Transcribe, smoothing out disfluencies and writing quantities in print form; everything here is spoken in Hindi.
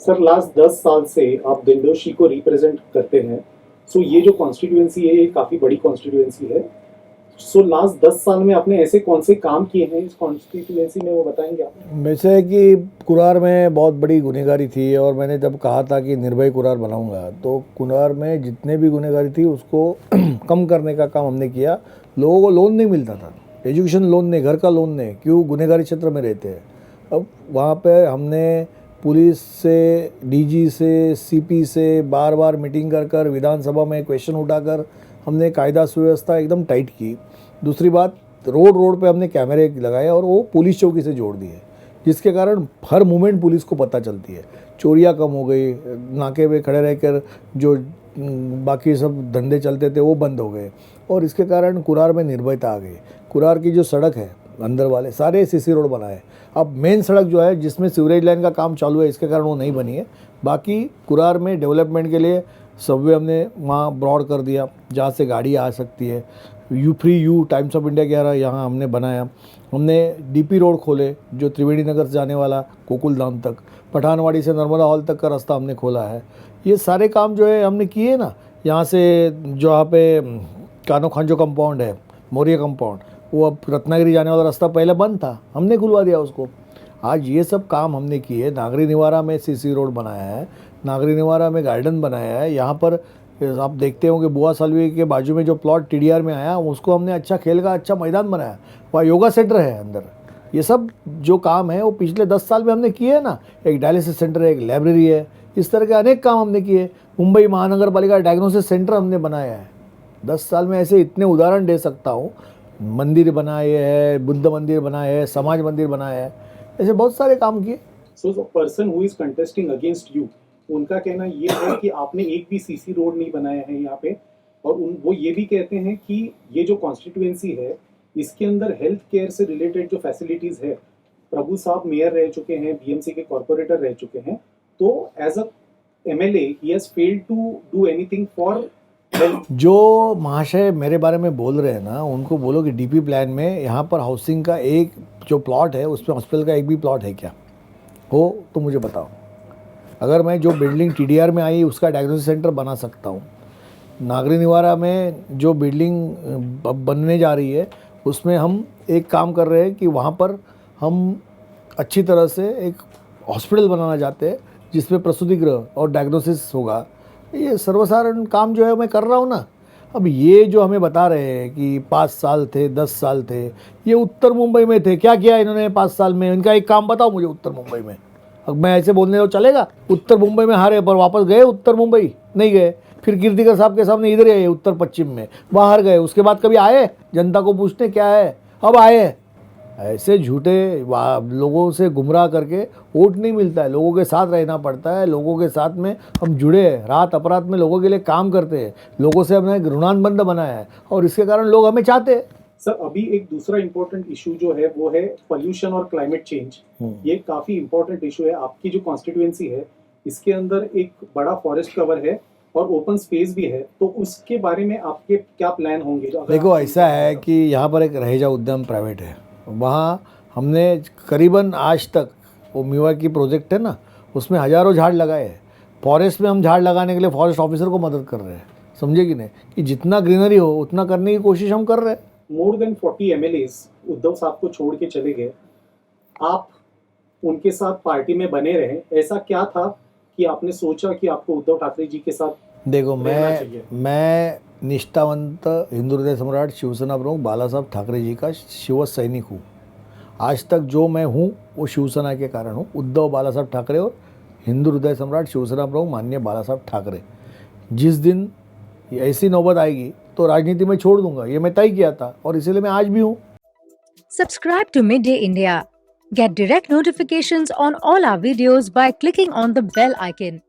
सर लास्ट 10 साल से आप दिलदोशी को रिप्रेजेंट करते हैं। सो ये जो कॉन्स्टिट्यूएंसी है ये काफ़ी बड़ी कॉन्स्टिट्यूएंसी है। सो लास्ट 10 साल में आपने ऐसे कौन से काम किए हैं इस कॉन्स्टिट्यूएंसी में, वो बताएंगे आप? वैसे है कि कुरार में बहुत बड़ी गुनहगारी थी और मैंने जब कहा था कि निर्भय कुरार बनाऊंगा तो कुरार में जितने भी गुनहगारी थी उसको कम करने का काम हमने किया। लोगों को लोन नहीं मिलता था, एजुकेशन लोन नहीं, घर का लोन नहीं, क्यों? गुनहगारी क्षेत्र में रहते हैं। अब वहाँ पे हमने पुलिस से, डीजी से, सीपी से बार बार मीटिंग कर कर विधानसभा में क्वेश्चन उठाकर हमने कायदा सुव्यवस्था एकदम टाइट की। दूसरी बात, रोड पे हमने कैमरे लगाए और वो पुलिस चौकी से जोड़ दिए, जिसके कारण हर मोमेंट पुलिस को पता चलती है। चोरियाँ कम हो गई, नाके पे खड़े रहकर जो बाकी सब धंधे चलते थे वो बंद हो गए और इसके कारण कुरार में निर्भयता आ गई। कुरार की जो सड़क है अंदर वाले सारे सीसी रोड बनाए। अब मेन सड़क जो है जिसमें सीवरेज लाइन का काम चालू है इसके कारण वो नहीं बनी है। बाकी कुरार में डेवलपमेंट के लिए सबवे हमने वहाँ ब्रॉड कर दिया जहाँ से गाड़ी आ सकती है। यू टाइम्स ऑफ इंडिया के यहाँ हमने बनाया। हमने डीपी रोड खोले जो त्रिवेणी नगर से जाने वाला गोकुलधाम तक, पठानवाड़ी से नर्मदा हॉल तक का रास्ता हमने खोला है। ये सारे काम जो है हमने किए ना। यहाँ से जो यहाँ पे कानो खान जो कंपाउंड है, मौर्य कंपाउंड, वो अब रत्नागिरी जाने वाला रास्ता पहले बंद था, हमने खुलवा दिया उसको। आज ये सब काम हमने किए। नागरी निवारा में सीसी रोड बनाया है, नागरी निवारा में गार्डन बनाया है। यहाँ पर आप देखते हो कि बुआ सालवी के बाजू में जो प्लॉट टीडीआर में आया उसको हमने अच्छा खेल का अच्छा मैदान बनाया, वहाँ योगा सेंटर है अंदर। ये सब जो काम है वो पिछले 10 साल में हमने किए हैं ना। एक डायलिसिस सेंटर है, एक लाइब्रेरी है, इस तरह के अनेक काम हमने किए। मुंबई महानगर पालिका डायग्नोसिस सेंटर हमने बनाया है। 10 साल में ऐसे इतने उदाहरण दे सकता हूँ। मंदिर बनाए हैं, बुद्ध मंदिर बनाए हैं, समाज मंदिर बनाए हैं, ऐसे बहुत सारे काम किए। So person who is contesting against you, उनका कहना ये है कि आपने एक भी सीसी रोड नहीं बनाया है यहाँ पे, और वो ये भी कहते हैं कि ये जो कॉन्स्टिट्यूएंसी है इसके अंदर हेल्थ केयर से रिलेटेड जो फैसिलिटीज है, प्रभु साहब मेयर रह चुके हैं, बीएमसी के कॉर्पोरेटर रह चुके हैं, तो एज अ एमएलए ही has failed to do anything for health. जो महाशय मेरे बारे में बोल रहे हैं ना, उनको बोलो कि डीपी प्लान में यहाँ पर हाउसिंग का एक जो प्लॉट है उसमें हॉस्पिटल का एक भी प्लॉट है क्या? हो तो मुझे बताओ। अगर मैं जो बिल्डिंग टीडीआर में आई उसका डायग्नोसिस सेंटर बना सकता हूँ, नागरी निवारा में जो बिल्डिंग बनने जा रही है उसमें हम एक काम कर रहे हैं कि वहाँ पर हम अच्छी तरह से एक हॉस्पिटल बनाना चाहते हैं जिसमें प्रसूति गृह और डायग्नोसिस होगा। ये सर्वसाधारण काम जो है मैं कर रहा हूँ ना। अब ये जो हमें बता रहे हैं कि 5 साल थे, 10 साल थे, ये उत्तर मुंबई में थे, क्या किया इन्होंने 5 साल में? इनका एक काम बताओ मुझे उत्तर मुंबई में। अब मैं ऐसे बोलने तो चलेगा? उत्तर मुंबई में हारे पर वापस गए उत्तर मुंबई? नहीं गए। फिर कीर्तिकर साहब के सामने इधर आए उत्तर पश्चिम में, बाहर गए, उसके बाद कभी आए जनता को पूछने क्या है? अब आए। ऐसे झूठे लोगों से गुमराह करके वोट नहीं मिलता है। लोगों के साथ रहना पड़ता है, लोगों के साथ में हम जुड़े हैं, रात अपरात में लोगों के लिए काम करते हैं, लोगों से हमने ऋणानुबंध बनाया है और इसके कारण लोग हमें चाहते हैं। सर अभी एक दूसरा इम्पोर्टेंट इशू जो है वो है पोल्यूशन और क्लाइमेट चेंज। ये काफी इम्पोर्टेंट इशू है। आपकी जो कॉन्स्टिट्यूएंसी है इसके अंदर एक बड़ा फॉरेस्ट कवर है और ओपन स्पेस भी है, तो उसके बारे में आपके क्या प्लान होंगे? देखो ऐसा है कि यहाँ पर एक रहेजा उद्यम प्राइवेट है, वहाँ हमने करीबन आज तक वो मीवा की प्रोजेक्ट है ना उसमें हज़ारों झाड़ लगाए हैं। फॉरेस्ट में हम झाड़ लगाने के लिए फॉरेस्ट ऑफिसर को मदद कर रहे हैं, समझे कि नहीं? कि जितना ग्रीनरी हो उतना करने की कोशिश हम कर रहे हैं। मोर देन 40 एमएलएज उद्धव साहब को छोड़ के चले गए, आप उनके साथ पार्टी में बने रहे, ऐसा क्या था कि आपने सोचा कि आपको उद्धव ठाकरे जी के साथ? देखो मैं निष्ठावंत हिंदू हृदय सम्राट शिवसेना प्रमुख बाला साहब ठाकरे जी का शिव सैनिक हूँ। आज तक जो मैं हूँ वो शिवसेना के कारण हूँ। उद्धव बाला साहब ठाकरे और हिंदू हृदय सम्राट शिवसेना प्रमुख माननीय बाला साहब ठाकरे, जिस दिन ऐसी नौबत आएगी तो राजनीति में छोड़ दूंगा, ये मैं तय किया था और इसीलिए मैं आज भी हूँ। Subscribe to Midday India. Get direct notifications on all our videos by clicking on the bell icon.